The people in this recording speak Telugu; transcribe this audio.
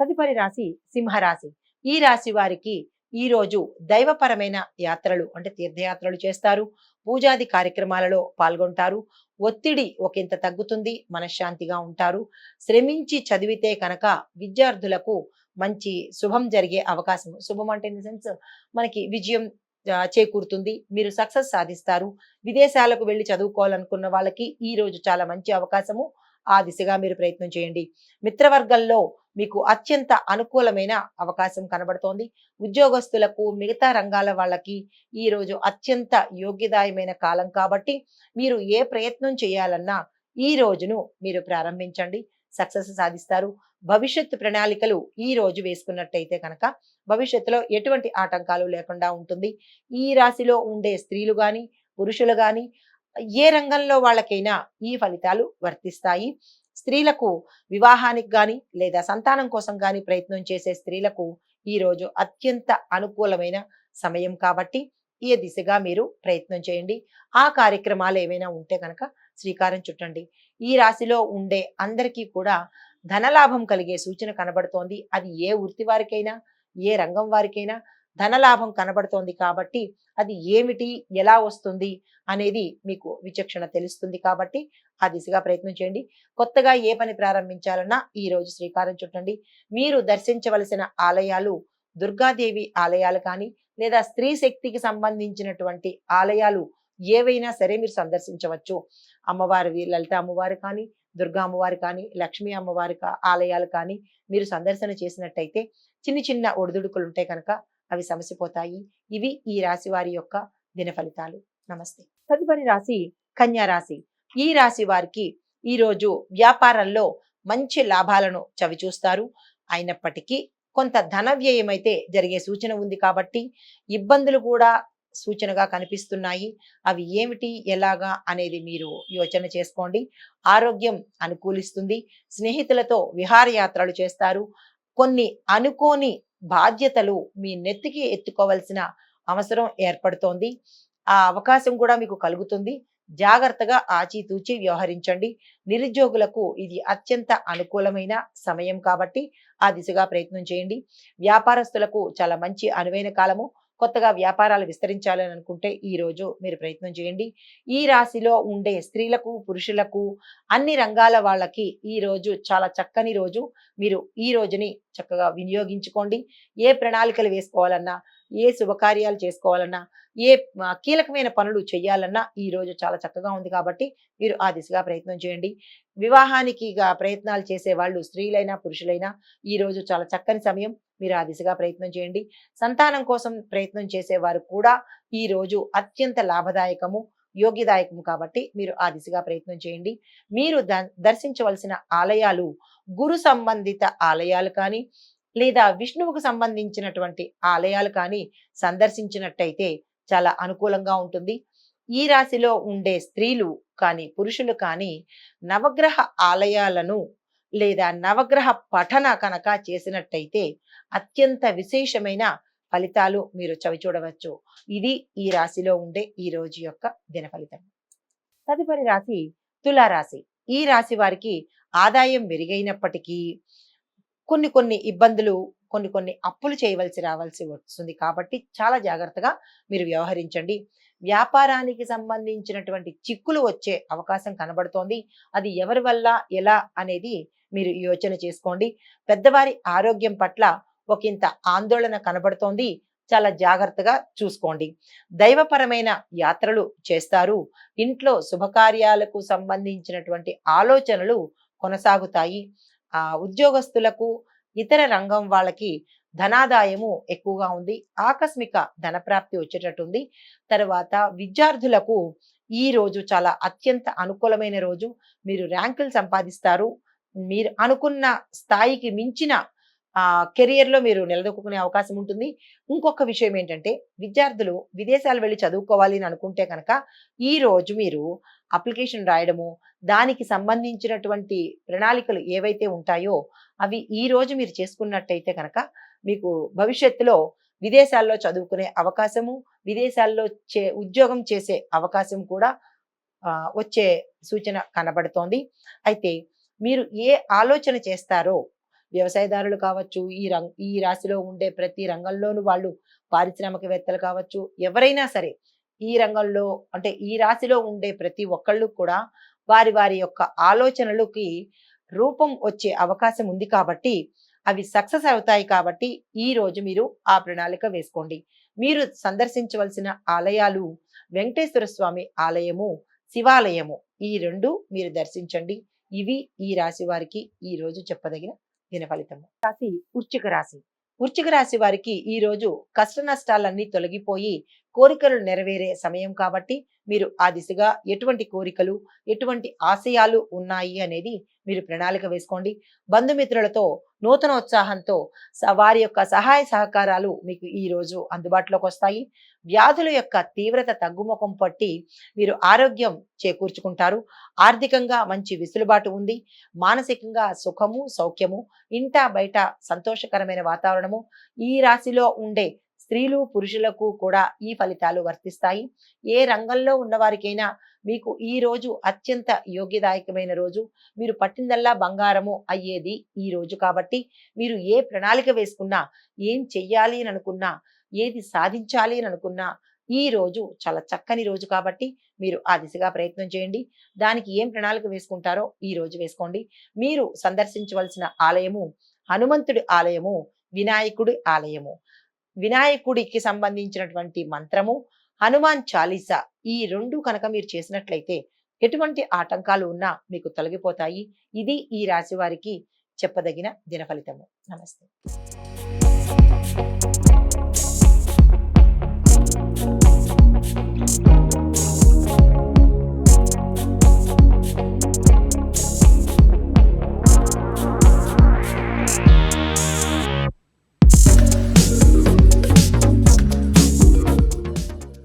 తదుపరి రాశి సింహరాశి. ఈ రాశి వారికి ఈ రోజు దైవపరమైన యాత్రలు అంటే తీర్థయాత్రలు చేస్తారు. పూజాది కార్యక్రమాలలో పాల్గొంటారు. ఒత్తిడి ఒకంత తగ్గుతుంది. మనశ్శాంతిగా ఉంటారు. శ్రమించి చదివితే కనుక విద్యార్థులకు మంచి శుభం జరిగే అవకాశం. శుభం అంటే ఇన్ ద సెన్స్ మనకి విజయం చేకూరుతుంది. మీరు సక్సెస్ సాధిస్తారు. విదేశాలకు వెళ్లి చదువుకోవాలనుకున్న వాళ్ళకి ఈ రోజు చాలా మంచి అవకాశము. ఆ దిశగా మీరు ప్రయత్నం చేయండి. మిత్రవర్గంలో మీకు అత్యంత అనుకూలమైన అవకాశం కనబడుతోంది. ఉద్యోగస్తులకు మిగతా రంగాల వాళ్ళకి ఈ రోజు అత్యంత యోగ్యదాయమైన కాలం కాబట్టి మీరు ఏ ప్రయత్నం చేయాలన్నా ఈ రోజును మీరు ప్రారంభించండి. సక్సెస్ సాధిస్తారు. భవిష్యత్తు ప్రణాళికలు ఈ రోజు వేసుకున్నట్టయితే కనుక భవిష్యత్తులో ఎటువంటి ఆటంకాలు లేకుండా ఉంటుంది. ఈ రాశిలో ఉండే స్త్రీలు గాని పురుషులు గాని ఏ రంగంలో వాళ్ళకైనా ఈ ఫలితాలు వర్తిస్తాయి. స్త్రీలకు వివాహానికి గాని లేదా సంతానం కోసం గాని ప్రయత్నం చేసే స్త్రీలకు ఈ రోజు అత్యంత అనుకూలమైన సమయం కాబట్టి ఈ దిశగా మీరు ప్రయత్నం చేయండి. ఆ కార్యక్రమాలు ఏవైనా ఉంటే కనుక శ్రీకారం చుట్టండి. ఈ రాశిలో ఉండే అందరికీ కూడా ధనలాభం కలిగే సూచన కనబడుతోంది. అది ఏ వృత్తి వారికైనా ఏ రంగం వారికైనా ధనలాభం కనబడుతోంది కాబట్టి అది ఏమిటి ఎలా వస్తుంది అనేది మీకు విచక్షణ తెలుస్తుంది కాబట్టి ఆ దిశగా ప్రయత్నం చేయండి. కొత్తగా ఏ పని ప్రారంభించాలన్నా ఈ రోజు శ్రీకారం చుట్టండి. మీరు దర్శించవలసిన ఆలయాలు దుర్గాదేవి ఆలయాలు కానీ లేదా స్త్రీ శక్తికి సంబంధించినటువంటి ఆలయాలు ఏవైనా సరే మీరు సందర్శించవచ్చు. అమ్మవారి లలిత అమ్మవారు కానీ దుర్గా అమ్మవారు కానీ లక్ష్మీ అమ్మవారి ఆలయాలు కానీ మీరు సందర్శన చేసినట్టయితే చిన్న చిన్న ఒడిదుడుకులు ఉంటే కనుక అవి సమసిపోతాయి. ఇవి ఈ రాశి వారి యొక్క దిన ఫలితాలు. నమస్తే. తదుపరి రాశి కన్యా రాశి. ఈ రాశి వారికి ఈ రోజు వ్యాపారంలో మంచి లాభాలను చవిచూస్తారు. అయినప్పటికీ కొంత ధన వ్యయం అయితే జరిగే సూచన ఉంది కాబట్టి ఇబ్బందులు కూడా సూచనగా కనిపిస్తున్నాయి. అవి ఏమిటి ఎలాగా అనేది మీరు యోచన చేసుకోండి. ఆరోగ్యం అనుకూలిస్తుంది. స్నేహితులతో విహారయాత్రలు చేస్తారు. కొన్ని అనుకోని బాధ్యతలు మీ నెత్తికి ఎత్తుకోవాల్సిన అవసరం ఏర్పడుతోంది. ఆ అవకాశం కూడా మీకు కలుగుతుంది. జాగ్రత్తగా ఆచితూచి వ్యవహరించండి. నిరుద్యోగులకు ఇది అత్యంత అనుకూలమైన సమయం కాబట్టి ఆ దిశగా ప్రయత్నం చేయండి. వ్యాపారస్తులకు చాలా మంచి అనువైన కాలము. కొత్తగా వ్యాపారాలు విస్తరించాలని అనుకుంటే ఈ రోజు మీరు ప్రయత్నం చేయండి. ఈ రాశిలో ఉండే స్త్రీలకు పురుషులకు అన్ని రంగాల వాళ్ళకి ఈ రోజు చాలా చక్కని రోజు. మీరు ఈ రోజుని చక్కగా వినియోగించుకోండి. ఏ ప్రణాళికలు వేసుకోవాలన్నా ఏ శుభకార్యాలు చేసుకోవాలన్నా ఏ కీలకమైన పనులు చేయాలన్నా ఈ రోజు చాలా చక్కగా ఉంది కాబట్టి మీరు ఆ దిశగా ప్రయత్నం చేయండి. వివాహానికి ప్రయత్నాలు చేసే వాళ్ళు స్త్రీలైనా పురుషులైనా ఈ రోజు చాలా చక్కని సమయం. మీరు ఆ దిశగా ప్రయత్నం చేయండి. సంతానం కోసం ప్రయత్నం చేసేవారు కూడా ఈ రోజు అత్యంత లాభదాయకము యోగ్యదాయకము కాబట్టి మీరు ఆ దిశగా ప్రయత్నం చేయండి. మీరు దర్శించవలసిన ఆలయాలు గురు సంబంధిత ఆలయాలు కానీ లేదా విష్ణువుకు సంబంధించినటువంటి ఆలయాలు కానీ సందర్శించినట్టయితే చాలా అనుకూలంగా ఉంటుంది. ఈ రాశిలో ఉండే స్త్రీలు కానీ పురుషులు కానీ నవగ్రహ ఆలయాలను లేదా నవగ్రహ పఠన కనుక చేసినట్టయితే అత్యంత విశేషమైన ఫలితాలు మీరు చవిచూడవచ్చు. ఇది ఈ రాశిలో ఉండే ఈ రోజు యొక్క దిన ఫలితం. తదుపరి రాశి తులారాశి. ఈ రాశి వారికి ఆదాయం మెరుగైనప్పటికీ కొన్ని ఇబ్బందులు కొన్ని అప్పులు రావాల్సి వస్తుంది కాబట్టి చాలా జాగ్రత్తగా మీరు వ్యవహరించండి. వ్యాపారానికి సంబంధించినటువంటి చిక్కులు వచ్చే అవకాశం కనబడుతోంది. అది ఎవరి వల్ల ఎలా అనేది మీరు యోచన చేసుకోండి. పెద్దవారి ఆరోగ్యం పట్ల ఒకంత ఆందోళన కనబడుతోంది. చాలా జాగ్రత్తగా చూసుకోండి. దైవపరమైన యాత్రలు చేస్తారు. ఇంట్లో శుభకార్యాలకు సంబంధించినటువంటి ఆలోచనలు కొనసాగుతాయి. ఉద్యోగస్తులకు ఇతర రంగం వాళ్ళకి ధనాదాయము ఎక్కువగా ఉంది. ఆకస్మిక ధనప్రాప్తి వచ్చేటట్టుంది. తర్వాత విద్యార్థులకు ఈ రోజు చాలా అత్యంత అనుకూలమైన రోజు. మీరు ర్యాంకులు సంపాదిస్తారు. మీరు అనుకున్న స్థాయికి మించిన కెరియర్లో మీరు నిలదొక్కునే అవకాశం ఉంటుంది. ఇంకొక విషయం ఏంటంటే విద్యార్థులు విదేశాలు వెళ్ళి చదువుకోవాలి అని అనుకుంటే కనుక ఈ రోజు మీరు అప్లికేషన్ రాయడము దానికి సంబంధించినటువంటి ప్రణాళికలు ఏవైతే ఉంటాయో అవి ఈ రోజు మీరు చేసుకున్నట్టయితే కనుక మీకు భవిష్యత్తులో విదేశాల్లో చదువుకునే అవకాశము విదేశాల్లో ఉద్యోగం చేసే అవకాశం కూడా వచ్చే సూచన కనబడుతోంది. అయితే మీరు ఏ ఆలోచన చేస్తారో వ్యవసాయదారులు కావచ్చు, ఈ రాశిలో ఉండే ప్రతి రంగంలోనూ వాళ్ళు పారిశ్రామికవేత్తలు కావచ్చు, ఎవరైనా సరే ఈ రంగంలో అంటే ఈ రాశిలో ఉండే ప్రతి ఒక్కళ్ళు కూడా వారి వారి యొక్క ఆలోచనలకి రూపం వచ్చే అవకాశం ఉంది కాబట్టి అవి సక్సెస్ అవుతాయి కాబట్టి ఈ రోజు మీరు ఆ ప్రణాళిక వేసుకోండి. మీరు సందర్శించవలసిన ఆలయాలు వెంకటేశ్వర స్వామి ఆలయము, శివాలయము, ఈ రెండు మీరు దర్శించండి. ఇవి ఈ రాశి వారికి ఈ రోజు చెప్పదగిన దిన ఫలితము. రాశి వృశ్చిక రాశి. వృశ్చిక రాశి వారికి ఈ రోజు కష్ట నష్టాలన్నీ తొలగిపోయి కోరికలు నెరవేరే సమయం కాబట్టి మీరు ఆ దిశగా ఎటువంటి కోరికలు, ఎటువంటి ఆశయాలు ఉన్నాయి అనేది మీరు ప్రణాళిక వేసుకోండి. బంధుమిత్రులతో నూతన ఉత్సాహంతో వారి యొక్క సహాయ సహకారాలు మీకు ఈ రోజు అందుబాటులోకి వస్తాయి. వ్యాధుల యొక్క తీవ్రత తగ్గుముఖం పట్టి మీరు ఆరోగ్యం చేకూర్చుకుంటారు. ఆర్థికంగా మంచి వెసులుబాటు ఉంది. మానసికంగా సుఖము, సౌఖ్యము, ఇంటా బయట సంతోషకరమైన వాతావరణము. ఈ రాశిలో ఉండే స్త్రీలు పురుషులకు కూడా ఈ ఫలితాలు వర్తిస్తాయి. ఏ రంగంలో ఉన్నవారికైనా మీకు ఈ రోజు అత్యంత యోగ్యదాయకమైన రోజు. మీరు పట్టిందల్లా బంగారము అయ్యేది ఈ రోజు కాబట్టి మీరు ఏ ప్రణాళిక వేసుకున్నా, ఏం చెయ్యాలి అని అనుకున్నా, ఏది సాధించాలి అని అనుకున్నా ఈ రోజు చాలా చక్కని రోజు కాబట్టి మీరు ఆ దిశగా ప్రయత్నం చేయండి. దానికి ఏం ప్రణాళిక వేసుకుంటారో ఈ రోజు వేసుకోండి. మీరు సందర్శించవలసిన ఆలయము హనుమంతుడి ఆలయము, వినాయకుడి ఆలయము. వినాయకుడికి సంబంధించినటువంటి మంత్రము, హనుమాన్ చాలీసా, ఈ రెండు కనుక మీరు చేసినట్లయితే ఎటువంటి ఆటంకాలు ఉన్నా మీకు తొలగిపోతాయి. ఇది ఈ రాశి వారికి చెప్పదగిన దిన ఫలితము. నమస్తే.